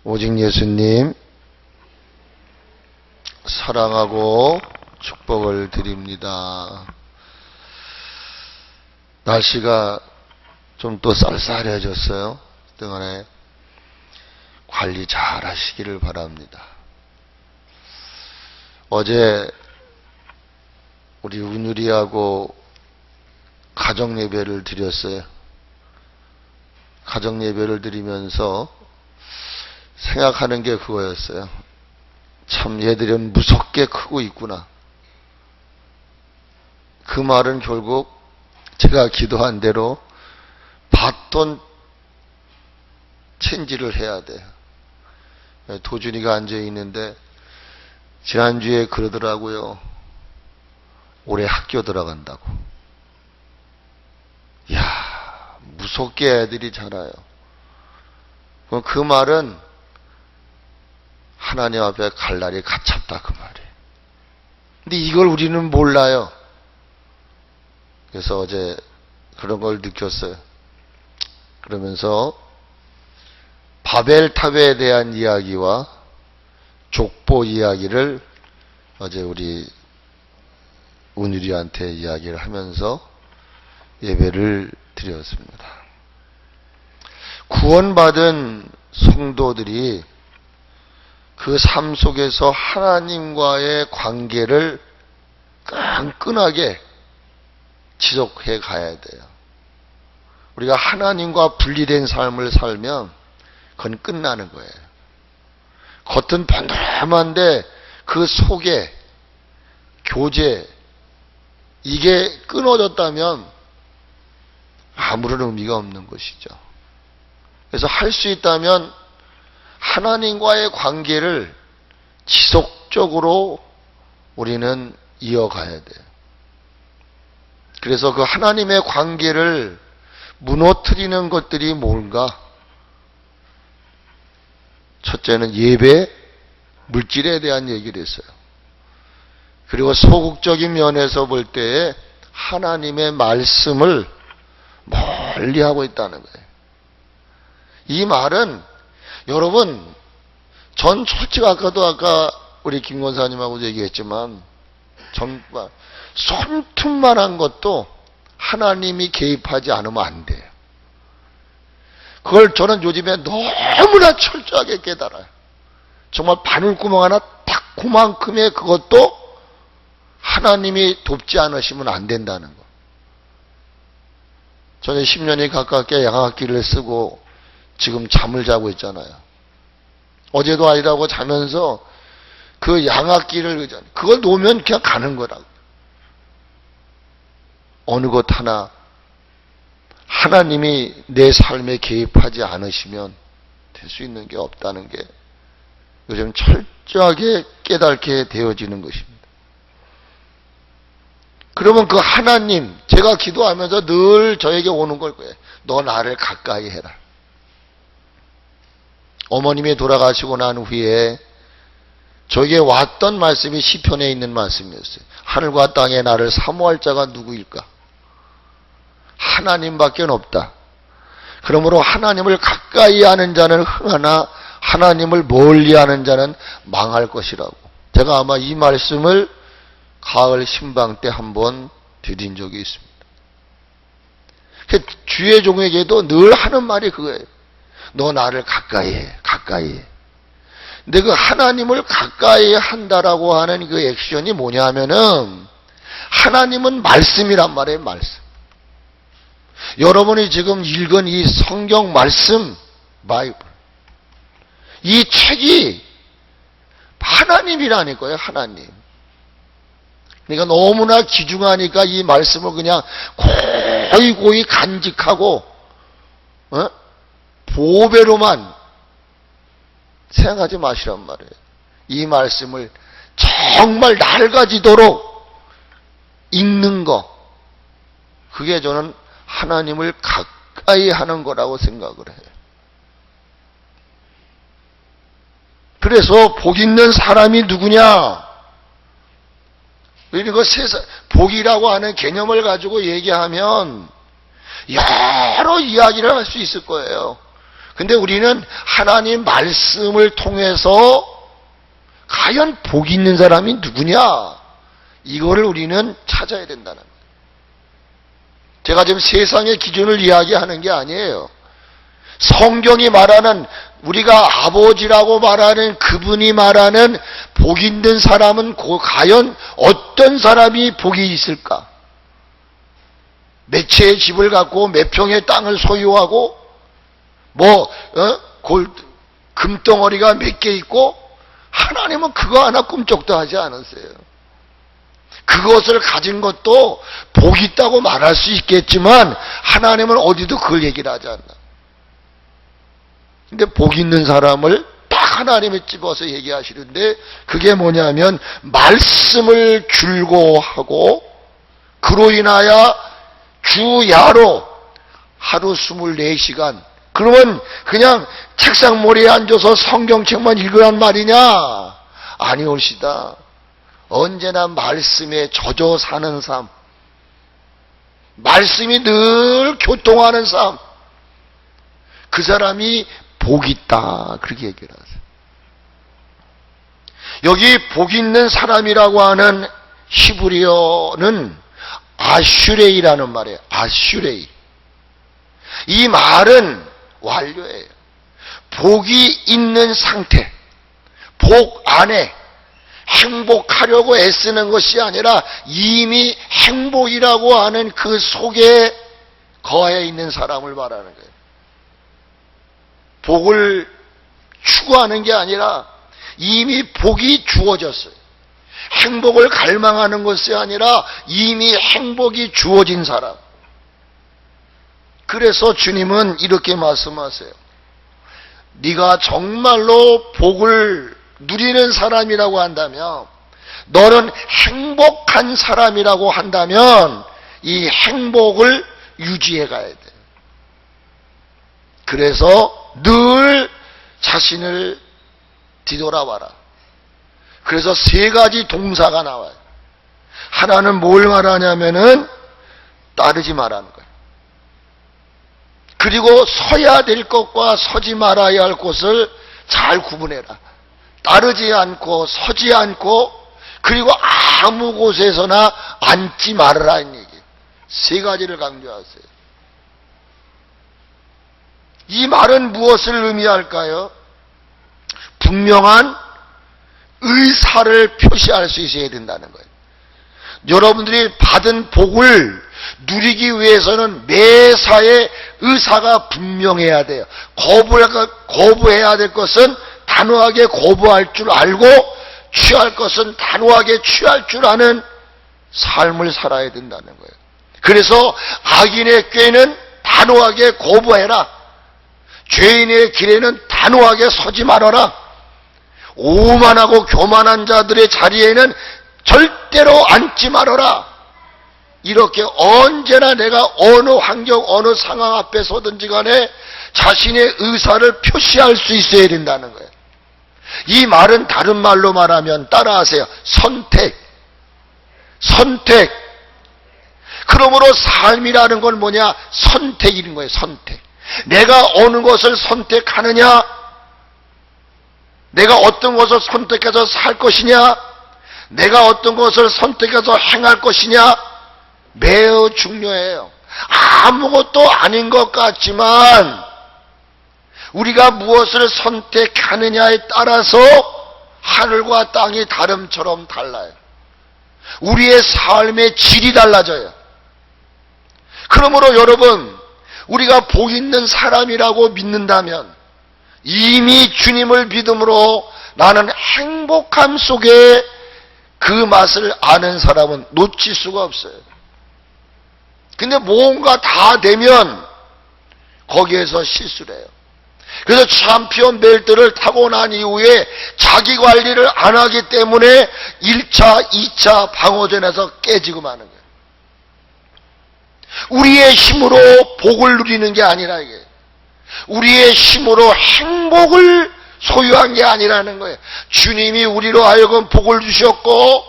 오직 예수님 사랑하고 축복을 드립니다. 날씨가 좀 또 쌀쌀해졌어요. 그동안에 관리 잘 하시기를 바랍니다. 어제 우리 은율이하고 가정예배를 드렸어요. 가정예배를 드리면서 생각하는 게 그거였어요. 참 얘들은 무섭게 크고 있구나. 그 말은 결국 제가 기도한 대로 바톤 체인지를 해야 돼요. 도준이가 앉아있는데 지난주에 그러더라고요. 올해 학교 들어간다고. 이야, 무섭게 애들이 자라요. 그 말은 하나님 앞에 갈 날이 가깝다 그 말이에요. 근데 이걸 우리는 몰라요. 그래서 어제 그런 걸 느꼈어요. 그러면서 바벨탑에 대한 이야기와 족보 이야기를 어제 우리 은율이한테 이야기를 하면서 예배를 드렸습니다. 구원받은 성도들이 그 삶 속에서 하나님과의 관계를 끈끈하게 지속해 가야 돼요. 우리가 하나님과 분리된 삶을 살면 그건 끝나는 거예요. 겉은 번들한데 그 속에 교제 이게 끊어졌다면 아무런 의미가 없는 것이죠. 그래서 할 수 있다면 하나님과의 관계를 지속적으로 우리는 이어가야 돼요. 그래서 그 하나님의 관계를 무너뜨리는 것들이 뭔가? 첫째는 예배, 물질에 대한 얘기를 했어요. 그리고 소극적인 면에서 볼 때에 하나님의 말씀을 멀리하고 있다는 거예요. 이 말은 여러분, 전 솔직히 아까 우리 김 권사님하고 얘기했지만 정말 손톱만한 것도 하나님이 개입하지 않으면 안 돼요. 그걸 저는 요즘에 너무나 철저하게 깨달아요. 정말 바늘구멍 하나 딱 그만큼의 그것도 하나님이 돕지 않으시면 안 된다는 거. 저는 10년이 가깝게 양압기를 쓰고 지금 잠을 자고 있잖아요. 어제도 아니라고 자면서 그 양압기를 그걸 놓으면 그냥 가는 거라고. 어느 것 하나 하나님이 내 삶에 개입하지 않으시면 될 수 있는 게 없다는 게 요즘 철저하게 깨닫게 되어지는 것입니다. 그러면 그 하나님, 제가 기도하면서 늘 저에게 오는 걸 거예요. 너 나를 가까이 해라. 어머님이 돌아가시고 난 후에 저에게 왔던 말씀이 시편에 있는 말씀이었어요. 하늘과 땅에 나를 사모할 자가 누구일까? 하나님밖에 없다. 그러므로 하나님을 가까이 하는 자는 흥하나 하나님을 멀리 하는 자는 망할 것이라고. 제가 아마 이 말씀을 가을 신방 때 한번 드린 적이 있습니다. 주의 종에게도 늘 하는 말이 그거예요. 너 나를 가까이 해, 가까이 해. 근데 그 하나님을 가까이 한다라고 하는 그 액션이 뭐냐 하면은 하나님은 말씀이란 말이에요, 말씀. 여러분이 지금 읽은 이 성경 말씀, 바이블. 이 책이 하나님이라니까요, 하나님. 그러니까 너무나 귀중하니까 이 말씀을 그냥 고이 간직하고, 보배로만 생각하지 마시란 말이에요. 이 말씀을 정말 낡아지도록 읽는 거, 그게 저는 하나님을 가까이 하는 거라고 생각을 해요. 그래서 복 있는 사람이 누구냐? 그리고 복이라고 하는 개념을 가지고 얘기하면 여러 이야기를 할 수 있을 거예요. 근데 우리는 하나님 말씀을 통해서 과연 복 있는 사람이 누구냐? 이거를 우리는 찾아야 된다는 거예요. 제가 지금 세상의 기준을 이야기하는 게 아니에요. 성경이 말하는, 우리가 아버지라고 말하는 그분이 말하는 복 있는 사람은 과연 어떤 사람이 복이 있을까? 몇 채의 집을 갖고 몇 평의 땅을 소유하고 금덩어리가 몇 개 있고, 하나님은 그거 하나 꿈쩍도 하지 않았어요. 그것을 가진 것도 복 있다고 말할 수 있겠지만 하나님은 어디도 그걸 얘기를 하지 않나. 근데 복 있는 사람을 딱 하나님이 집어서 얘기하시는데, 그게 뭐냐면 말씀을 줄고하고 그로 인하여 주야로 하루 24시간, 그러면 그냥 책상머리에 앉아서 성경책만 읽으란 말이냐? 아니올시다. 언제나 말씀에 젖어 사는 삶, 말씀이 늘 교통하는 삶, 그 사람이 복 있다, 그렇게 얘기를 하세요. 여기 복 있는 사람이라고 하는 히브리어는 아슈레이라는 말이에요. 아슈레이. 이 말은 완료예요. 복이 있는 상태, 복 안에 행복하려고 애쓰는 것이 아니라 이미 행복이라고 하는 그 속에 거해 있는 사람을 말하는 거예요. 복을 추구하는 게 아니라 이미 복이 주어졌어요. 행복을 갈망하는 것이 아니라 이미 행복이 주어진 사람. 그래서 주님은 이렇게 말씀하세요. 네가 정말로 복을 누리는 사람이라고 한다면, 너는 행복한 사람이라고 한다면 이 행복을 유지해 가야 돼. 그래서 늘 자신을 뒤돌아봐라. 그래서 3가지 동사가 나와요. 하나는 뭘 말하냐면은 따르지 말라는 거예요. 그리고 서야 될 것과 서지 말아야 할 곳을 잘 구분해라. 따르지 않고 서지 않고 그리고 아무 곳에서나 앉지 말으라는 얘기예요. 3가지를 강조하세요. 이 말은 무엇을 의미할까요? 분명한 의사를 표시할 수 있어야 된다는 거예요. 여러분들이 받은 복을 누리기 위해서는 매사에 의사가 분명해야 돼요. 거부해야 될 것은 단호하게 거부할 줄 알고, 취할 것은 단호하게 취할 줄 아는 삶을 살아야 된다는 거예요. 그래서 악인의 꾀는 단호하게 거부해라. 죄인의 길에는 단호하게 서지 말아라. 오만하고 교만한 자들의 자리에는 절대로 앉지 말아라. 이렇게 언제나 내가 어느 환경, 어느 상황 앞에 서든지 간에 자신의 의사를 표시할 수 있어야 된다는 거예요. 이 말은 다른 말로 말하면 따라하세요. 선택. 선택. 그러므로 삶이라는 건 뭐냐? 선택인 거예요. 선택. 내가 어느 것을 선택하느냐? 내가 어떤 것을 선택해서 살 것이냐? 내가 어떤 것을 선택해서 행할 것이냐? 매우 중요해요. 아무것도 아닌 것 같지만 우리가 무엇을 선택하느냐에 따라서 하늘과 땅이 다름처럼 달라요. 우리의 삶의 질이 달라져요. 그러므로 여러분, 우리가 복 있는 사람이라고 믿는다면 이미 주님을 믿음으로 나는 행복함 속에 그 맛을 아는 사람은 놓칠 수가 없어요. 근데 뭔가 다 되면 거기에서 실수를 해요. 그래서 챔피언 벨트를 타고 난 이후에 자기 관리를 안 하기 때문에 1차, 2차 방어전에서 깨지고 마는 거예요. 우리의 힘으로 복을 누리는 게 아니라 이게 우리의 힘으로 행복을 소유한 게 아니라는 거예요. 주님이 우리로 하여금 복을 주셨고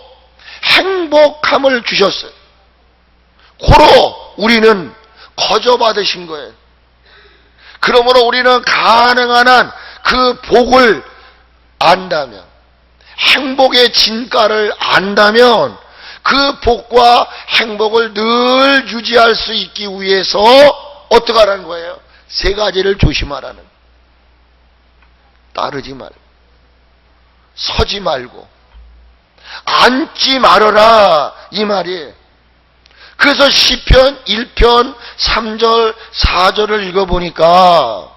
행복함을 주셨어요. 고로 우리는 거저 받으신 거예요. 그러므로 우리는 가능한 한 그 복을 안다면, 행복의 진가를 안다면 그 복과 행복을 늘 유지할 수 있기 위해서 어떻게 하라는 거예요? 세 가지를 조심하라는 거예요. 따르지 말고, 서지 말고, 앉지 말아라, 이 말이에요. 그래서 시편 1편 3절 4절을 읽어보니까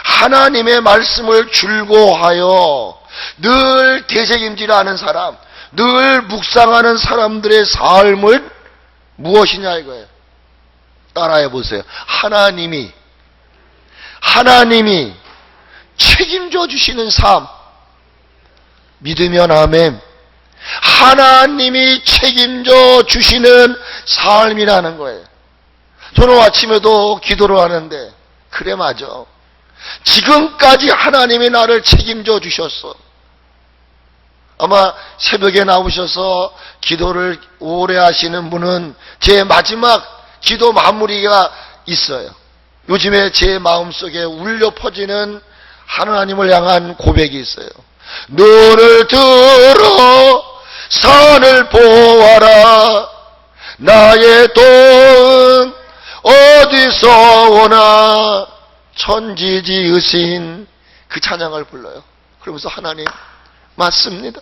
하나님의 말씀을 줄고하여 늘 되새김질하는 사람, 늘 묵상하는 사람들의 삶을 무엇이냐 이거예요. 따라해 보세요. 하나님이 책임져 주시는 삶. 믿으면 아멘. 하나님이 책임져 주시는 삶이라는 거예요. 저는 아침에도 기도를 하는데, 그래 맞아. 지금까지 하나님이 나를 책임져 주셨어. 아마 새벽에 나오셔서 기도를 오래 하시는 분은 제 마지막 기도 마무리가 있어요. 요즘에 제 마음속에 울려 퍼지는 하나님을 향한 고백이 있어요. 눈을 들어 산을 보아라. 나의 도움 어디서 오나. 천지 지으신 그 찬양을 불러요. 그러면서 하나님, 맞습니다.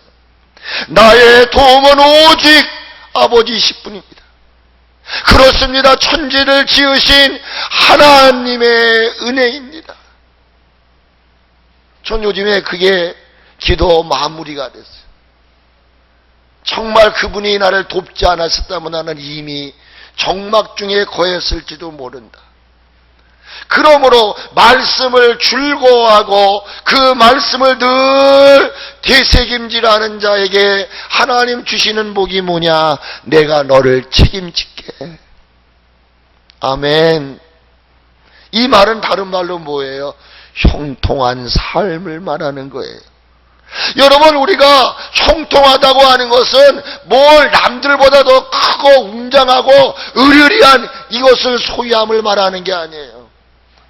나의 도움은 오직 아버지이십뿐입니다. 그렇습니다. 천지를 지으신 하나님의 은혜입니다. 전 요즘에 그게 기도 마무리가 됐어요. 정말 그분이 나를 돕지 않았었다면 나는 이미 정막 중에 거했을지도 모른다. 그러므로 말씀을 줄고하고 그 말씀을 늘 되새김질하는 자에게 하나님 주시는 복이 뭐냐? 내가 너를 책임질게. 아멘. 이 말은 다른 말로 뭐예요? 형통한 삶을 말하는 거예요. 여러분, 우리가 형통하다고 하는 것은 뭘 남들보다 더 크고 웅장하고 의리한 이것을 소유함을 말하는 게 아니에요.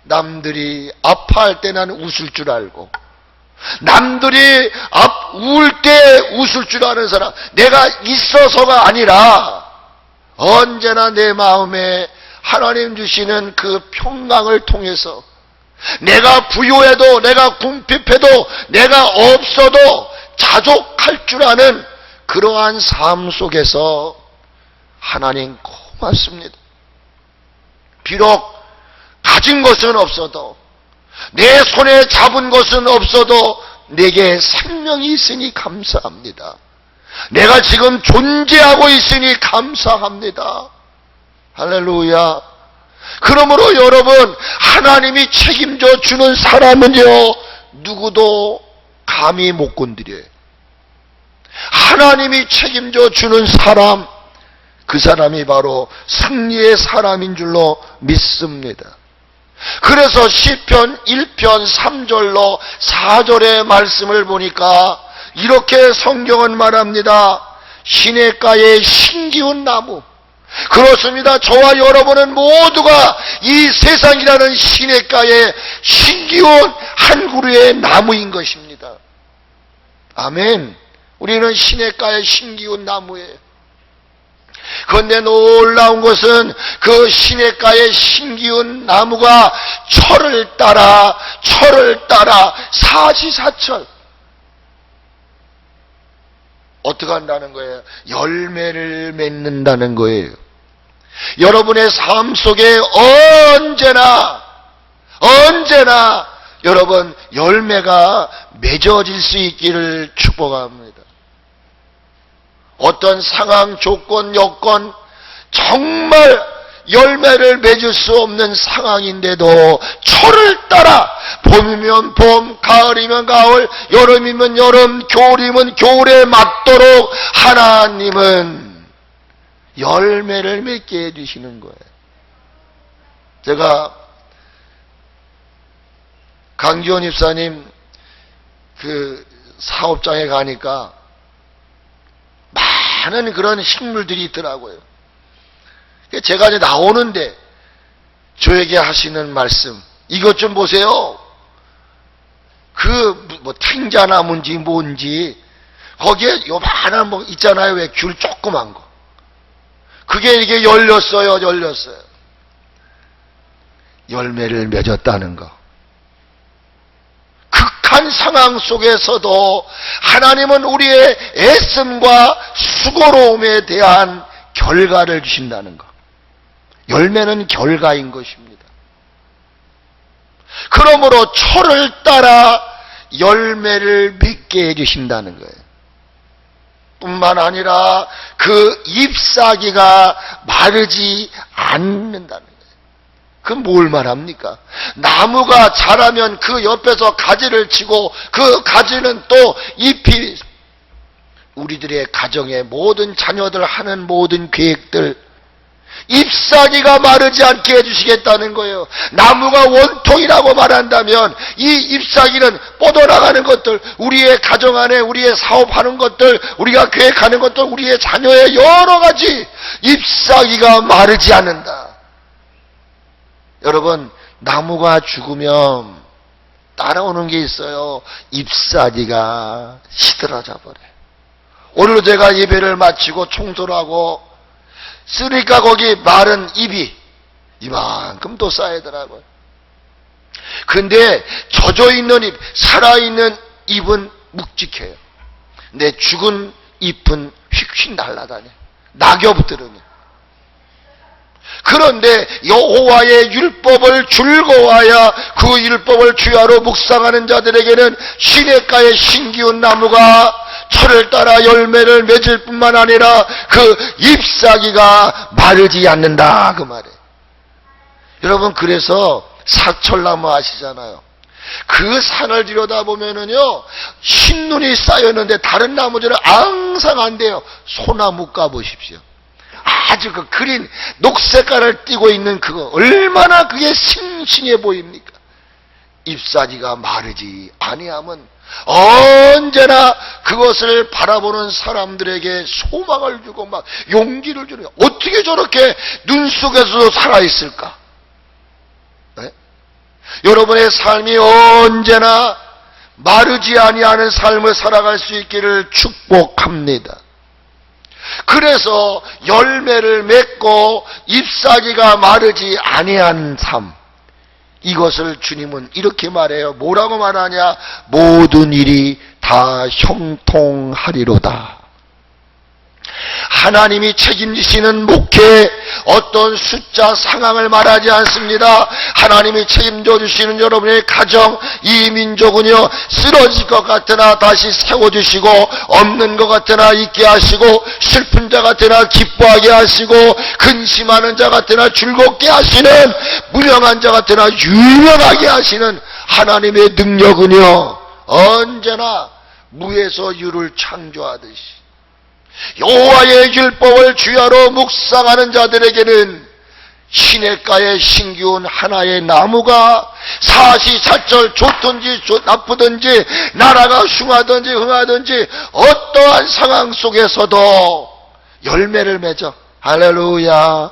남들이 아파할 때 나는 웃을 줄 알고, 남들이 울 때 웃을 줄 아는 사람, 내가 있어서가 아니라 언제나 내 마음에 하나님 주시는 그 평강을 통해서 내가 부유해도, 내가 궁핍해도, 내가 없어도 자족할 줄 아는 그러한 삶 속에서 하나님 고맙습니다. 비록 가진 것은 없어도, 내 손에 잡은 것은 없어도 내게 생명이 있으니 감사합니다. 내가 지금 존재하고 있으니 감사합니다. 할렐루야. 그러므로 여러분, 하나님이 책임져 주는 사람은요, 누구도 감히 못 건드려요. 하나님이 책임져 주는 사람, 그 사람이 바로 승리의 사람인 줄로 믿습니다. 그래서 시편 1편 3절로 4절의 말씀을 보니까 이렇게 성경은 말합니다. 시냇가의 신기운 나무. 그렇습니다. 저와 여러분은 모두가 이 세상이라는 시냇가의 신기운 한 그루의 나무인 것입니다. 아멘. 우리는 시냇가의 신기운 나무예요. 그런데 놀라운 것은 그 시냇가의 신기운 나무가 철을 따라 사시사철 어떻게 한다는 거예요? 열매를 맺는다는 거예요. 여러분의 삶 속에 언제나 여러분 열매가 맺어질 수 있기를 축복합니다. 어떤 상황, 조건, 여건, 정말 열매를 맺을 수 없는 상황인데도 철을 따라 봄이면 봄, 가을이면 가을, 여름이면 여름, 겨울이면 겨울에 맞도록 하나님은 열매를 맺게 해주시는 거예요. 제가 강기원 입사님 그 사업장에 가니까 많은 그런 식물들이 있더라고요. 제가 이제 나오는데 저에게 하시는 말씀, 이것 좀 보세요. 탱자나무인지 뭔지 거기에 요만한 뭐 있잖아요. 왜 귤 조그만 거. 그게 이게 열렸어요. 열매를 맺었다는 거. 극한 상황 속에서도 하나님은 우리의 애씀과 수고로움에 대한 결과를 주신다는 거. 열매는 결과인 것입니다. 그러므로 철을 따라 열매를 맺게 해주신다는 거예요. 뿐만 아니라 그 잎사귀가 마르지 않는다는 거예요. 그건 뭘 말합니까? 나무가 자라면 그 옆에서 가지를 치고 그 가지는 또 잎이 우리들의 가정의 모든 자녀들 하는 모든 계획들 잎사귀가 마르지 않게 해주시겠다는 거예요. 나무가 원통이라고 말한다면 이 잎사귀는 뻗어나가는 것들, 우리의 가정 안에 우리의 사업하는 것들, 우리가 계획하는 것들, 우리의 자녀의 여러 가지 잎사귀가 마르지 않는다. 여러분, 나무가 죽으면 따라오는 게 있어요. 잎사귀가 시들어져 버려요. 오늘 제가 예배를 마치고 청소를 하고 쓰니까 거기 마른 잎이 이만큼 또 쌓이더라고요. 근데 젖어있는 잎, 살아있는 잎은 묵직해요. 근데 죽은 잎은 휙휙 날아다녀요. 낙엽들은. 그런데 여호와의 율법을 즐거워하여 그 율법을 주야로 묵상하는 자들에게는 시냇가의 신기운 나무가 철을 따라 열매를 맺을 뿐만 아니라 그 잎사귀가 마르지 않는다 그 말이에요. 여러분, 그래서 사철나무 아시잖아요. 그 산을 들여다보면은요 흰눈이 쌓였는데 다른 나무들은 항상 안 돼요. 소나무 까보십시오. 아주 그 그린 녹색깔을 띠고 있는 그거 얼마나 그게 싱싱해 보입니까? 잎사귀가 마르지 아니하면 언제나 그것을 바라보는 사람들에게 소망을 주고 막 용기를 주는, 어떻게 저렇게 눈 속에서도 살아있을까? 네? 여러분의 삶이 언제나 마르지 아니하는 삶을 살아갈 수 있기를 축복합니다. 그래서 열매를 맺고 잎사귀가 마르지 아니한 삶, 이것을 주님은 이렇게 말해요. 뭐라고 말하냐? 모든 일이 다 형통하리로다. 하나님이 책임지시는 목회, 어떤 숫자 상황을 말하지 않습니다. 하나님이 책임져 주시는 여러분의 가정, 이 민족은요 쓰러질 것 같으나 다시 세워주시고, 없는 것 같으나 있게 하시고, 슬픈 자 같으나 기뻐하게 하시고, 근심하는 자 같으나 즐겁게 하시는, 무명한 자 같으나 유명하게 하시는 하나님의 능력은요 언제나 무에서 유를 창조하듯이 여호와의 율법을 주야로 묵상하는 자들에게는 시냇가에 신기운 하나의 나무가 사시사철 좋든지 나쁘든지 나라가 흉하든지 흥하든지 어떠한 상황 속에서도 열매를 맺어. 할렐루야.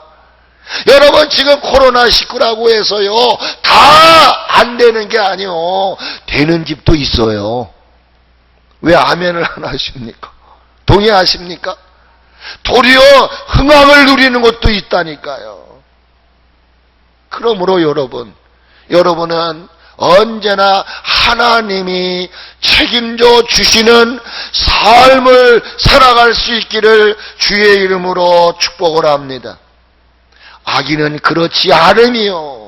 여러분, 지금 코로나19라고 해서요 다 안 되는 게 아니요, 되는 집도 있어요. 왜 아멘을 안 하십니까? 동의하십니까? 도리어 흥황을 누리는 것도 있다니까요. 그러므로 여러분은 언제나 하나님이 책임져 주시는 삶을 살아갈 수 있기를 주의 이름으로 축복을 합니다. 악인은 그렇지 않으며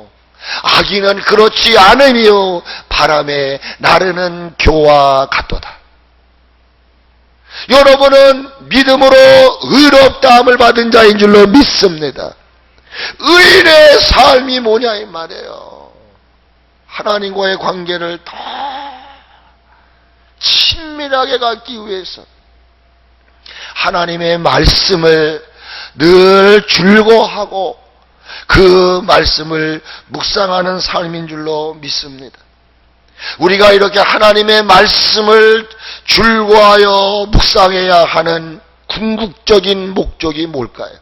바람에 나르는 교와 같도다. 여러분은 믿음으로 의롭다함을 받은 자인 줄로 믿습니다. 의인의 삶이 뭐냐 이 말이에요. 하나님과의 관계를 더 친밀하게 갖기 위해서 하나님의 말씀을 늘 즐거워하고 그 말씀을 묵상하는 삶인 줄로 믿습니다. 우리가 이렇게 하나님의 말씀을 즐거워하여 묵상해야 하는 궁극적인 목적이 뭘까요?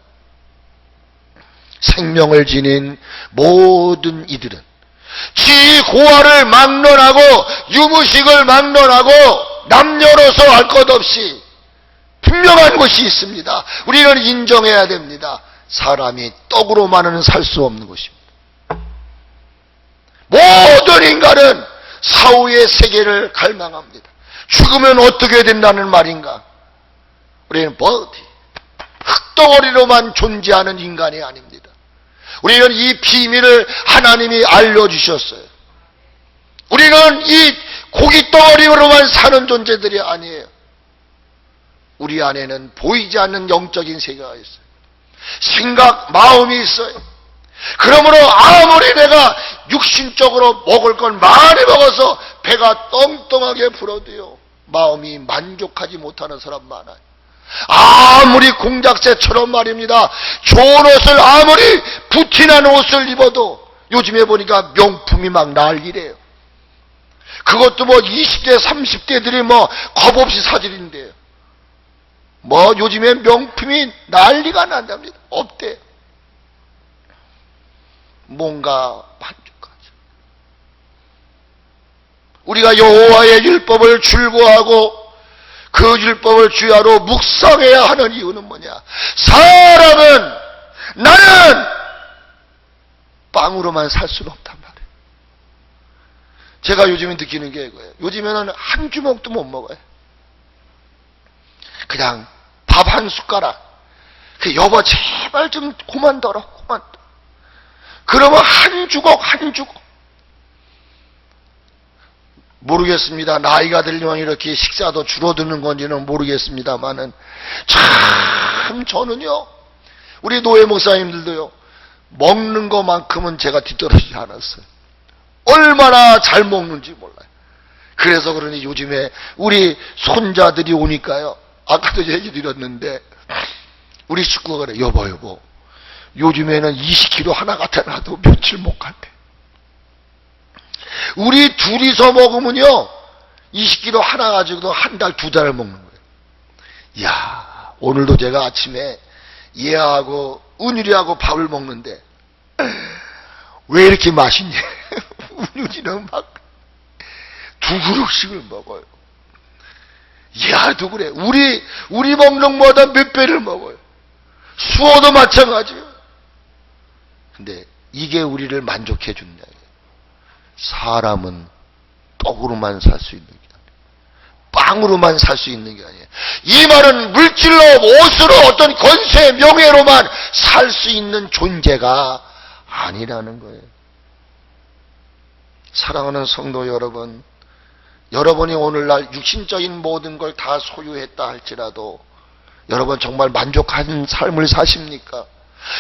생명을 지닌 모든 이들은 지 고아를 막론하고 유무식을 막론하고 남녀노소 할 것 없이 분명한 것이 있습니다. 우리는 인정해야 됩니다. 사람이 떡으로만은 살 수 없는 것입니다. 모든 인간은 사후의 세계를 갈망합니다. 죽으면 어떻게 된다는 말인가? 우리는 어디 흙덩어리로만 존재하는 인간이 아닙니다. 우리는 이 비밀을 하나님이 알려주셨어요. 우리는 이 고깃덩어리로만 사는 존재들이 아니에요. 우리 안에는 보이지 않는 영적인 세계가 있어요. 생각, 마음이 있어요. 그러므로 아무리 내가 육신적으로 먹을 걸 많이 먹어서 배가 똥똥하게 불어도요, 마음이 만족하지 못하는 사람 많아요. 아무리 공작새처럼 말입니다. 좋은 옷을 아무리 부티난 옷을 입어도 요즘에 보니까 명품이 막 난리래요. 그것도 뭐 20대 30대들이 뭐 겁없이 사들인대요. 뭐 요즘에 명품이 난리가 난답니다. 없대요. 뭔가 만족하죠. 우리가 여호와의 율법을 줄고하고 그 율법을 주야로 묵상해야 하는 이유는 뭐냐? 사람은 나는 빵으로만 살 수는 없단 말이에요. 제가 요즘에 느끼는 게 이거예요. 요즘에는 한 주먹도 못 먹어요. 그냥 밥 한 숟가락. 여보 제발 좀 그만둬라. 그러면 한 주걱 모르겠습니다. 나이가 들면 이렇게 식사도 줄어드는 건지는 모르겠습니다만은 참 저는요, 우리 노예 목사님들도요, 먹는 것만큼은 제가 뒤떨어지지 않았어요. 얼마나 잘 먹는지 몰라요. 그래서 그러니 요즘에 우리 손자들이 오니까요, 아까도 얘기 드렸는데 우리 식구가 그래, 여보 요즘에는 20kg 하나 갖다 놔도 며칠 못 간대. 우리 둘이서 먹으면요 20kg 하나 가지고도 한 달, 두 달을 먹는 거예요. 이야, 오늘도 제가 아침에 얘하고 은율이하고 밥을 먹는데 왜 이렇게 맛있냐? 은율이는 막 두 그릇씩을 먹어요. 얘도 그래. 우리 먹는 것보다 몇 배를 먹어요. 수호도 마찬가지예요. 근데 이게 우리를 만족해 준다. 사람은 떡으로만 살 수 있는 게 아니에요. 빵으로만 살 수 있는 게 아니에요. 이 말은 물질로, 옷으로, 어떤 권세, 명예로만 살 수 있는 존재가 아니라는 거예요. 사랑하는 성도 여러분, 여러분이 오늘날 육신적인 모든 걸 다 소유했다 할지라도 여러분 정말 만족한 삶을 사십니까?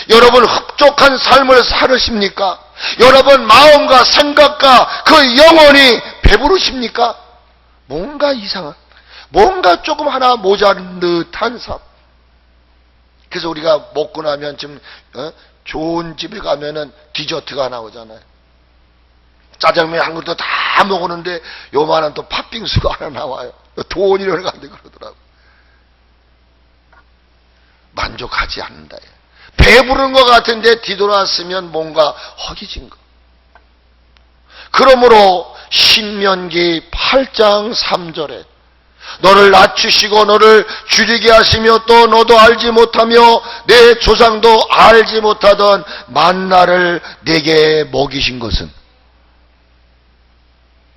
여러분 흡족한 삶을 살으십니까? 여러분 마음과 생각과 그 영혼이 배부르십니까? 뭔가 이상한, 뭔가 조금 하나 모자른 듯한 삶. 그래서 우리가 먹고 나면 지금 좋은 집에 가면은 디저트가 나오잖아요. 짜장면 한 그릇도 다 먹었는데 요만한 또 팥빙수가 하나 나와요. 돈이라는 건데 그러더라고. 만족하지 않는다. 배부른 것 같은데 뒤돌아서면 뭔가 허기진 거. 그러므로 신명기 8장 3절에 너를 낮추시고 너를 줄이게 하시며 또 너도 알지 못하며 내 조상도 알지 못하던 만나를 내게 먹이신 것은,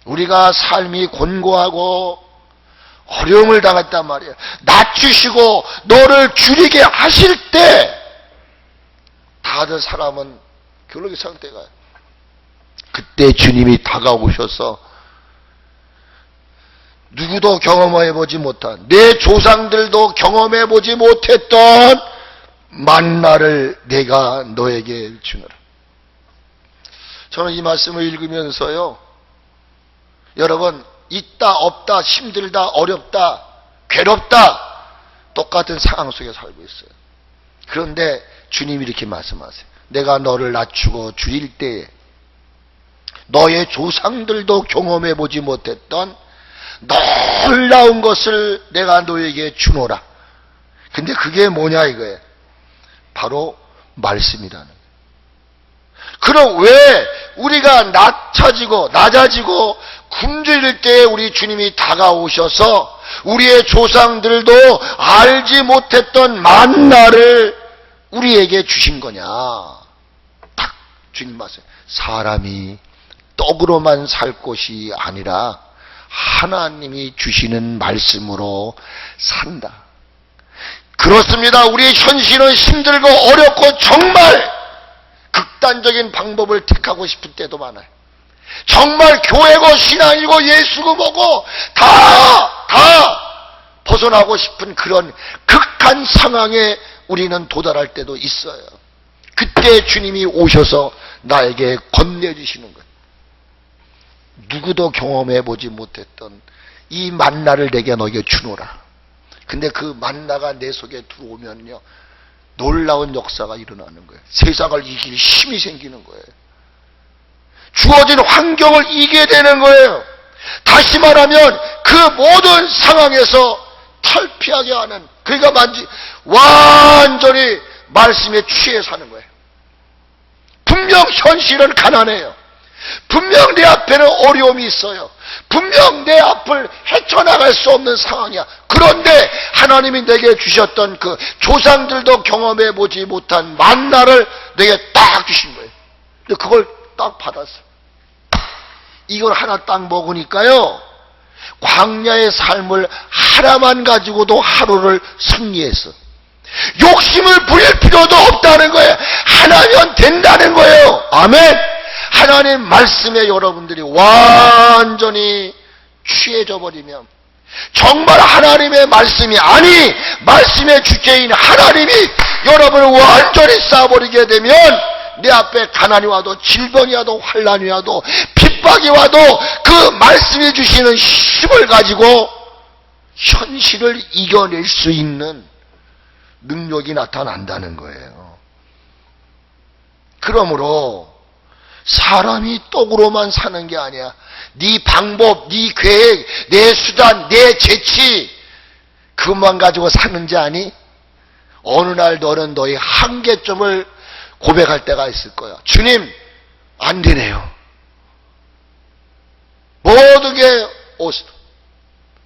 우리가 삶이 곤고하고 어려움을 당했단 말이에요. 낮추시고 너를 줄이게 하실 때 다들 사람은 그러기 상태가, 그때 주님이 다가오셔서 누구도 경험해보지 못한, 내 조상들도 경험해보지 못했던 만나를 내가 너에게 주노라. 저는 이 말씀을 읽으면서요, 여러분 있다 없다, 힘들다 어렵다 괴롭다 똑같은 상황 속에 살고 있어요. 그런데 주님이 이렇게 말씀하세요. 내가 너를 낮추고 줄일 때에 너의 조상들도 경험해보지 못했던 놀라운 것을 내가 너에게 주노라. 근데 그게 뭐냐 이거예요. 바로 말씀이라는 거예요. 그럼 왜 우리가 낮아지고 굶주릴 때에 우리 주님이 다가오셔서 우리의 조상들도 알지 못했던 만나를 우리에게 주신 거냐? 딱 주님 말씀. 사람이 떡으로만 살 것이 아니라 하나님이 주시는 말씀으로 산다. 그렇습니다. 우리의 현실은 힘들고 어렵고 정말 극단적인 방법을 택하고 싶을 때도 많아요. 정말 교회고 신앙이고 예수고 뭐고 다 벗어나고 싶은 그런 극한 상황에 우리는 도달할 때도 있어요. 그때 주님이 오셔서 나에게 건네주시는 거예요. 누구도 경험해보지 못했던 이 만나를 내게 너에게 주노라. 근데 그 만나가 내 속에 들어오면요, 놀라운 역사가 일어나는 거예요. 세상을 이길 힘이 생기는 거예요. 주어진 환경을 이기게 되는 거예요. 다시 말하면 그 모든 상황에서 탈피하게 하는, 그러니까 완전히 말씀에 취해 사는 거예요. 분명 현실은 가난해요. 분명 내 앞에는 어려움이 있어요. 분명 내 앞을 헤쳐나갈 수 없는 상황이야. 그런데 하나님이 내게 주셨던 그 조상들도 경험해보지 못한 만나를 내게 딱 주신 거예요. 근데 그걸 딱 받았어요. 이걸 하나 딱 먹으니까요, 광야의 삶을 하나만 가지고도 하루를 승리했어. 욕심을 부릴 필요도 없다는 거예요. 하나면 된다는 거예요. 아멘. 하나님 말씀에 여러분들이 완전히 취해져 버리면, 정말 하나님의 말씀이 아니 말씀의 주제인 하나님이 여러분을 완전히 쌓아버리게 되면, 내 앞에 가난이 와도 질병이 와도 환난이 와도 핍박이 와도 그 말씀이 주시는 힘을 가지고 현실을 이겨낼 수 있는 능력이 나타난다는 거예요. 그러므로 사람이 떡으로만 사는 게 아니야. 네 방법, 네 계획, 내 수단, 내 재치, 그것만 가지고 사는지 아니? 어느 날 너는 너의 한계점을 고백할 때가 있을 거야. 주님, 안 되네요. 모든 게 오시다.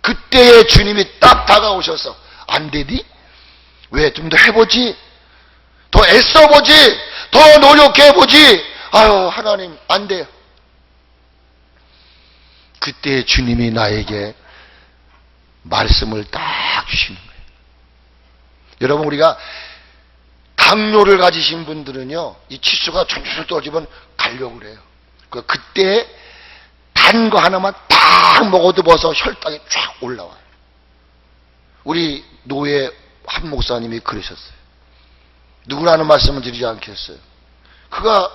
그때에 주님이 딱 다가오셔서, 안 되니? 왜? 좀 더 해보지? 더 애써보지? 더 노력해보지? 아유, 하나님, 안 돼요. 그때 주님이 나에게 말씀을 딱 주시는 거예요. 여러분, 우리가 당뇨를 가지신 분들은요, 이 치수가 점점 떨어지면 가려고 그래요. 그때 단 거 하나만 딱 먹어도 벌써 혈당이 쫙 올라와요. 우리 노예 한 목사님이 그러셨어요. 누구라는 말씀을 드리지 않겠어요. 그가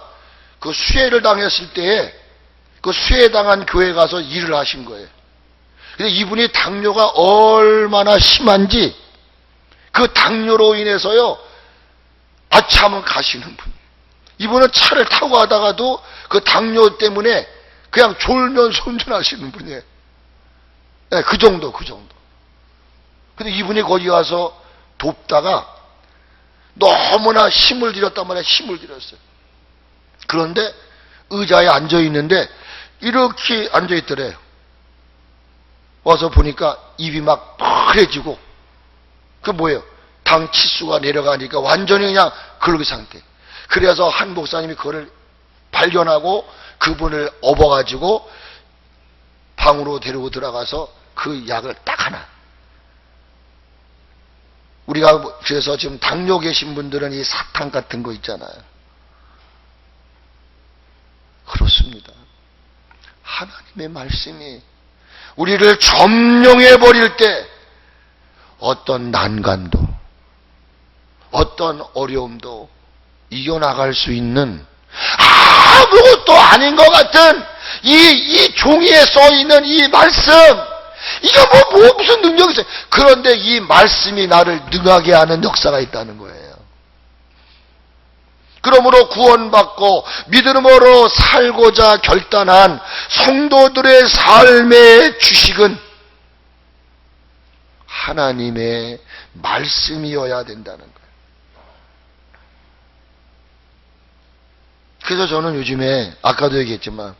그 수혜를 당했을 때에 그 수혜당한 교회에 가서 일을 하신 거예요. 근데 이분이 당뇨가 얼마나 심한지, 그 당뇨로 인해서요, 아차하면 가시는 분. 이분은 차를 타고 가다가도 그 당뇨 때문에 그냥 졸면 손전하시는 분이에요. 네, 그 정도. 근데 이분이 거기 가서 돕다가 너무나 힘을 들였단 말이에요. 힘을 들였어요. 그런데 의자에 앉아있는데 이렇게 앉아있더래요. 와서 보니까 입이 막 파래지고, 그 뭐예요? 당 치수가 내려가니까 완전히 그냥 그러기 상태. 그래서 한 목사님이 그거를 발견하고 그분을 업어가지고 방으로 데리고 들어가서 그 약을 딱 하나. 우리가 그래서 지금 당뇨 계신 분들은 이 사탕 같은 거 있잖아요. 그렇습니다. 하나님의 말씀이 우리를 점령해 버릴 때 어떤 난관도, 어떤 어려움도 이겨나갈 수 있는, 아무것도 아닌 것 같은 이 종이에 써있는 이 말씀, 이거 무슨 능력이 있어요. 그런데 이 말씀이 나를 능하게 하는 역사가 있다는 거예요. 그러므로 구원받고 믿음으로 살고자 결단한 성도들의 삶의 주식은 하나님의 말씀이어야 된다는 거예요. 그래서 저는 요즘에 아까도 얘기했지만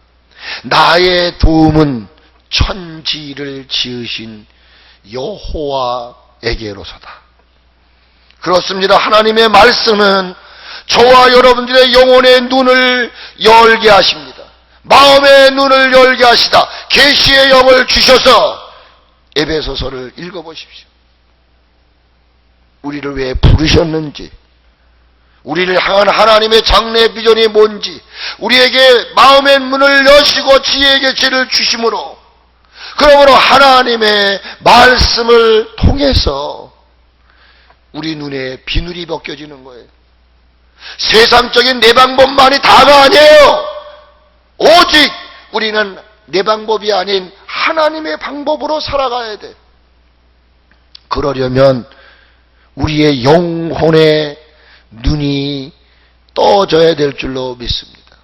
나의 도움은 천지를 지으신 여호와에게로서다. 그렇습니다. 하나님의 말씀은 저와 여러분들의 영혼의 눈을 열게 하십니다. 마음의 눈을 열게 하시다. 계시의 영을 주셔서 에베소서를 읽어보십시오. 우리를 왜 부르셨는지, 우리를 향한 하나님의 장래 비전이 뭔지, 우리에게 마음의 문을 여시고 지혜의 계시를 주심으로, 그러므로 하나님의 말씀을 통해서 우리 눈에 비늘이 벗겨지는 거예요. 세상적인 내 방법만이 다가 아니에요. 오직 우리는 내 방법이 아닌 하나님의 방법으로 살아가야 돼. 그러려면 우리의 영혼의 눈이 떠져야 될 줄로 믿습니다.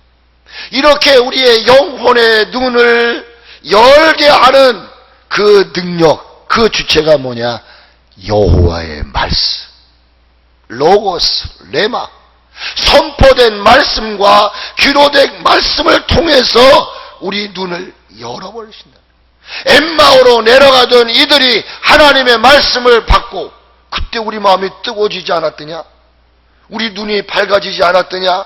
이렇게 우리의 영혼의 눈을 열게 하는 그 능력, 그 주체가 뭐냐? 여호와의 말씀, 로고스, 레마, 선포된 말씀과 기록된 말씀을 통해서 우리 눈을 열어버리신다. 엠마오로 내려가던 이들이 하나님의 말씀을 받고 그때 우리 마음이 뜨거워지지 않았더냐? 우리 눈이 밝아지지 않았더냐?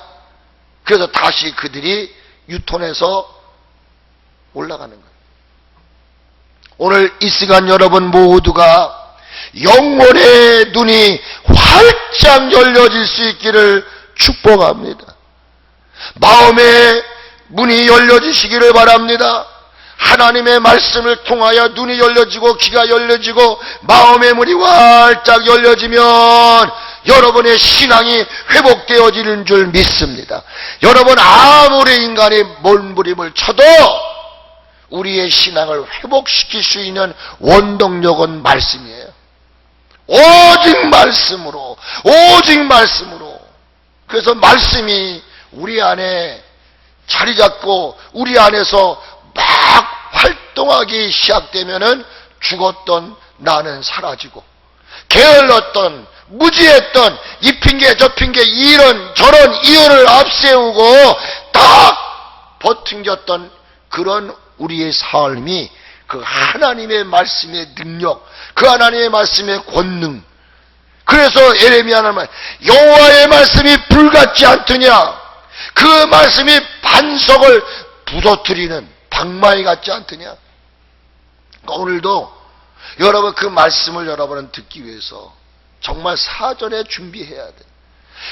그래서 다시 그들이 유턴해서 올라가는 거예요. 오늘 이 시간 여러분 모두가 영혼의 눈이 활짝 열려질 수 있기를 축복합니다. 마음의 문이 열려지시기를 바랍니다. 하나님의 말씀을 통하여 눈이 열려지고 귀가 열려지고 마음의 문이 활짝 열려지면 여러분의 신앙이 회복되어지는 줄 믿습니다. 여러분 아무리 인간이 몸부림을 쳐도 우리의 신앙을 회복시킬 수 있는 원동력은 말씀이에요. 오직 말씀으로, 오직 말씀으로. 그래서 말씀이 우리 안에 자리 잡고 우리 안에서 막 활동하기 시작되면은 죽었던 나는 사라지고 게을렀던 무지했던 이 핑계 저 핑계 이런 저런 이유를 앞세우고 딱 버팅겼던 그런 우리의 삶이 그 하나님의 말씀의 능력, 그 하나님의 말씀의 권능. 그래서 예레미야는 말, 여호와의 말씀이 불같지 않더냐? 그 말씀이 반석을 부서뜨리는 방망이 같지 않더냐? 오늘도 여러분 그 말씀을 여러분은 듣기 위해서 정말 사전에 준비해야 돼.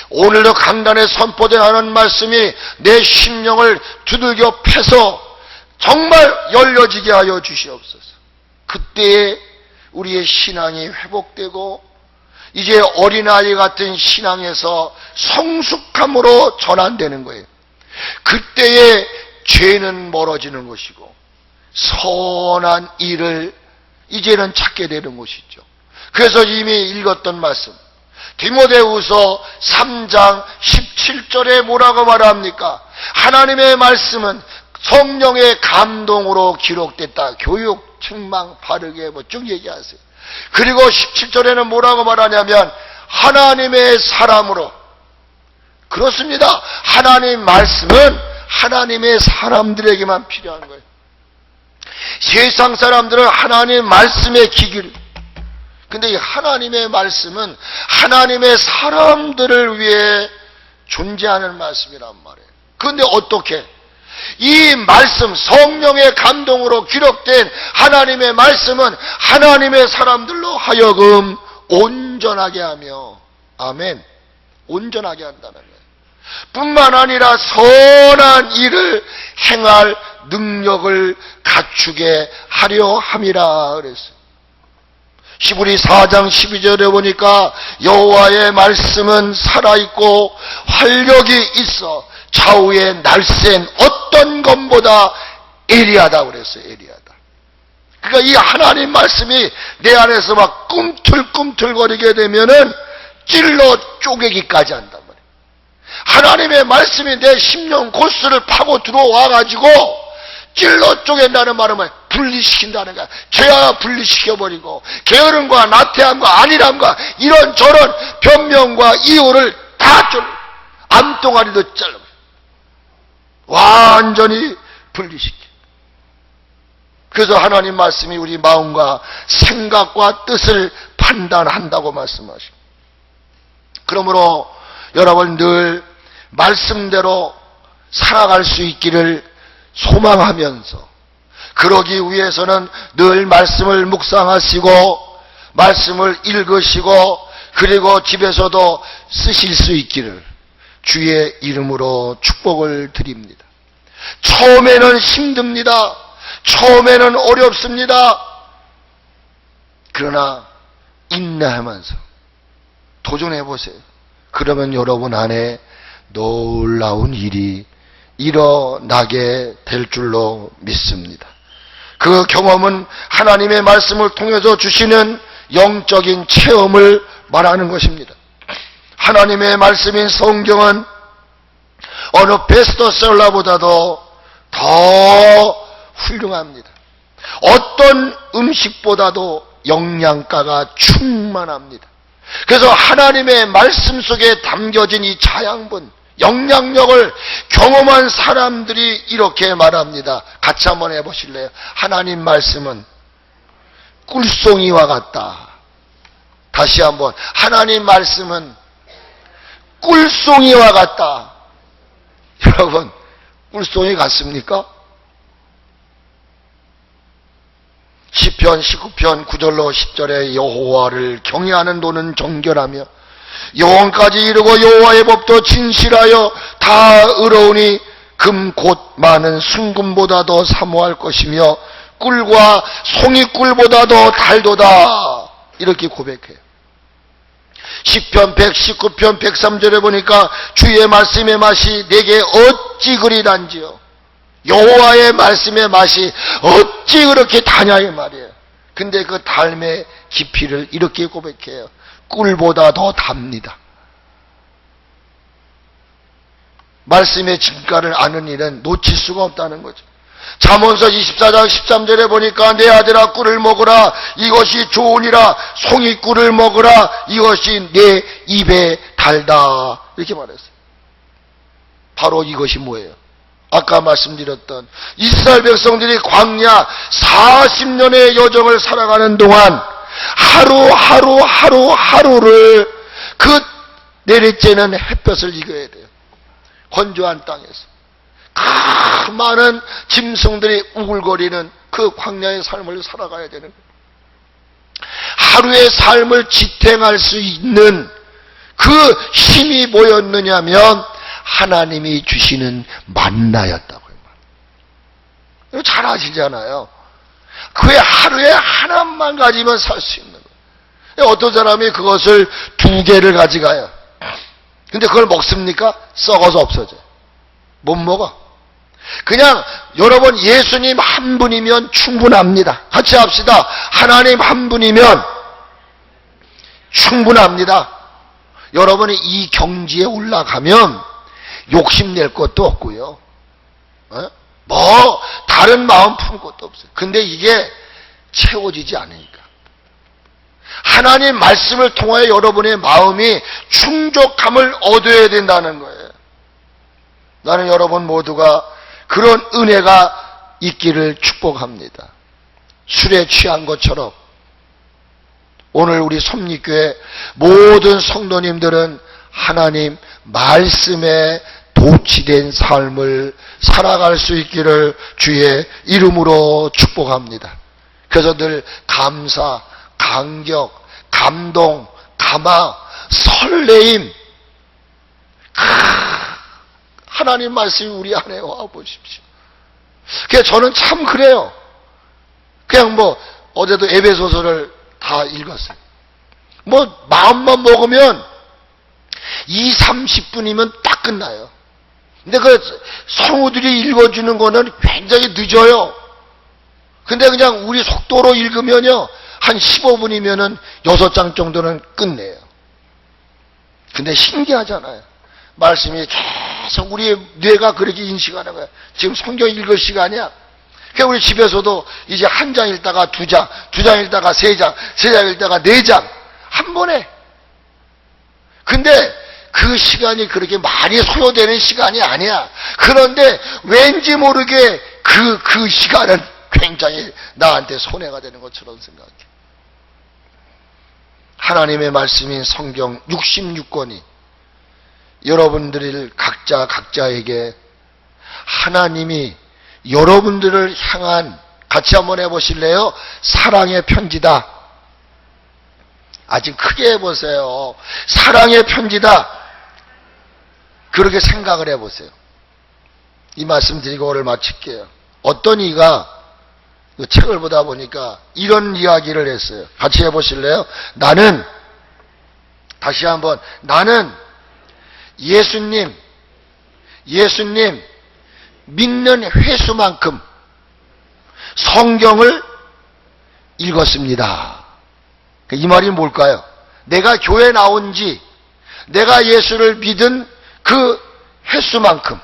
오늘도 강단에 선포된 하는 말씀이 내 심령을 두들겨 패서 정말 열려지게 하여 주시옵소서. 그때에 우리의 신앙이 회복되고 이제 어린아이 같은 신앙에서 성숙함으로 전환되는 거예요. 그때에 죄는 멀어지는 것이고 선한 일을 이제는 찾게 되는 것이죠. 그래서 이미 읽었던 말씀 디모데후서 3장 17절에 뭐라고 말합니까? 하나님의 말씀은 성령의 감동으로 기록됐다. 교육, 책망, 바르게 쭉 얘기하세요. 그리고 17절에는 뭐라고 말하냐면 하나님의 사람으로. 그렇습니다. 하나님 말씀은 하나님의 사람들에게만 필요한 거예요. 세상 사람들은 하나님 말씀에 기기를. 근데 이 하나님의 말씀은 하나님의 사람들을 위해 존재하는 말씀이란 말이에요. 그런데 어떻게? 이 말씀, 성령의 감동으로 기록된 하나님의 말씀은 하나님의 사람들로 하여금 온전하게 하며, 아멘, 온전하게 한다는 거예요. 뿐만 아니라 선한 일을 행할 능력을 갖추게 하려 함이라 그랬어요. 히브리 4장 12절에 보니까 여호와의 말씀은 살아있고 활력이 있어 좌우에 날쌘 어떤 것보다 예리하다 그랬어요. 예리하다. 그러니까 이 하나님 말씀이 내 안에서 막 꿈틀꿈틀거리게 되면은 찔러 쪼개기까지 한단 말이에요. 하나님의 말씀이 내 심령 골수를 파고 들어와 가지고 찔러 쪼갠다는 말은 뭐예요? 분리시킨다는 거야. 죄와 분리시켜버리고 게으름과 나태함과 안일함과 이런저런 변명과 이유를 다 암덩어리도 잘라버려. 완전히 분리시켜. 그래서 하나님 말씀이 우리 마음과 생각과 뜻을 판단한다고 말씀하십니다. 그러므로 여러분 늘 말씀대로 살아갈 수 있기를 소망하면서, 그러기 위해서는 늘 말씀을 묵상하시고 말씀을 읽으시고 그리고 집에서도 쓰실 수 있기를 주의 이름으로 축복을 드립니다. 처음에는 힘듭니다. 처음에는 어렵습니다. 그러나 인내하면서 도전해 보세요. 그러면 여러분 안에 놀라운 일이 일어나게 될 줄로 믿습니다. 그 경험은 하나님의 말씀을 통해서 주시는 영적인 체험을 말하는 것입니다. 하나님의 말씀인 성경은 어느 베스트셀러보다도 더 훌륭합니다. 어떤 음식보다도 영양가가 충만합니다. 그래서 하나님의 말씀 속에 담겨진 이 자양분, 영향력을 경험한 사람들이 이렇게 말합니다. 같이 한번 해보실래요? 하나님 말씀은 꿀송이와 같다. 다시 한번, 하나님 말씀은 꿀송이와 같다. 여러분, 꿀송이 같습니까? 시편 19편 9절로 10절에 여호와를 경외하는 도는 정결하며 영원까지 이르고 여호와의 법도 진실하여 다 의로우니 금 곧 많은 순금보다도 사모할 것이며 꿀과 송이꿀보다도 달도다. 이렇게 고백해요. 시편 119편 103절에 보니까 주의 말씀의 맛이 내게 어찌 그리 단지요. 여호와의 말씀의 맛이 어찌 그렇게 다냐 이 말이에요. 근데 그 달의 깊이를 이렇게 고백해요. 꿀보다 더 답니다. 말씀의 진가를 아는 일은 놓칠 수가 없다는 거죠. 잠언서 24장 13절에 보니까 내 아들아 꿀을 먹으라 이것이 좋으니라 송이꿀을 먹으라 이것이 내 입에 달다. 이렇게 말했어요. 바로 이것이 뭐예요? 아까 말씀드렸던 이스라엘 백성들이 광야 40년의 여정을 살아가는 동안 하루를 그 내리쬐는 햇볕을 이겨야 돼요. 건조한 땅에서 그 많은 짐승들이 우글거리는 그 광야의 삶을 살아가야 되는 거예요. 하루의 삶을 지탱할 수 있는 그 힘이 뭐였느냐면 하나님이 주시는 만나였다고요. 이거 잘 아시잖아요. 그의 하루에 하나만 가지면 살 수 있는 거예요. 어떤 사람이 그것을 2개를 가져가요. 근데 그걸 먹습니까? 썩어서 없어져요. 못 먹어. 그냥 여러분 예수님 한 분이면 충분합니다. 같이 합시다. 하나님 한 분이면 충분합니다. 여러분이 이 경지에 올라가면 욕심낼 것도 없고요. 뭐 다른 마음 푸는 것도 없어요. 근데 이게 채워지지 않으니까. 하나님 말씀을 통하여 여러분의 마음이 충족함을 얻어야 된다는 거예요. 나는 여러분 모두가 그런 은혜가 있기를 축복합니다. 술에 취한 것처럼 오늘 우리 섭리교회 모든 성도님들은 하나님 말씀에 도취된 삶을 살아갈 수 있기를 주의 이름으로 축복합니다. 그래서 늘 감사, 감격, 감동, 감화, 설레임, 하나님 말씀이 우리 안에 와 보십시오. 그래서 저는 참 그래요. 그냥 뭐 어제도 에베소서를 다 읽었어요. 뭐 마음만 먹으면 30분이면 딱 끝나요. 근데 그 성우들이 읽어주는 거는 굉장히 늦어요. 근데 그냥 우리 속도로 읽으면요 한 15분이면은 6장 정도는 끝내요. 근데 신기하잖아요. 말씀이 계속 우리 뇌가 그렇게 인식하는 거야. 지금 성경 읽을 시간이야. 그러니까 우리 집에서도 이제 1장 읽다가 2장, 2장 읽다가 3장, 3장 읽다가 4장 한 번에. 근데 그 시간이 그렇게 많이 소요되는 시간이 아니야. 그런데 왠지 모르게 그 시간은 굉장히 나한테 손해가 되는 것처럼 생각해. 하나님의 말씀인 성경 66권이 여러분들을 각자에게 하나님이 여러분들을 향한, 같이 한번 해보실래요? 사랑의 편지다. 아주 크게 해보세요. 사랑의 편지다. 그렇게 생각을 해보세요. 이 말씀 드리고 오늘 마칠게요. 어떤 이가 그 책을 보다 보니까 이런 이야기를 했어요. 같이 해보실래요? 다시 한번, 나는 예수님 믿는 횟수만큼 성경을 읽었습니다. 이 말이 뭘까요? 내가 교회 나온 지, 내가 예수를 믿은 그 횟수만큼,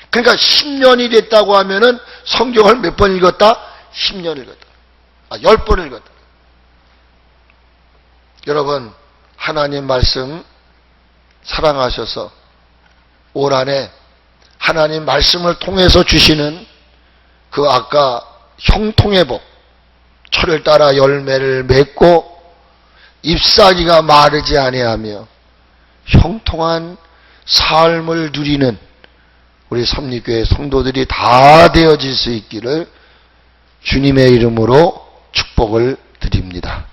그러니까 10년이 됐다고 하면은 성경을 몇 번 읽었다? 10년 읽었다. 10번 읽었다. 여러분, 하나님 말씀 사랑하셔서 올 한해 하나님 말씀을 통해서 주시는 그 아까 형통의 복, 철을 따라 열매를 맺고 잎사귀가 마르지 아니하며 형통한 삶을 누리는 우리 섭리교회 성도들이 다 되어질 수 있기를 주님의 이름으로 축복을 드립니다.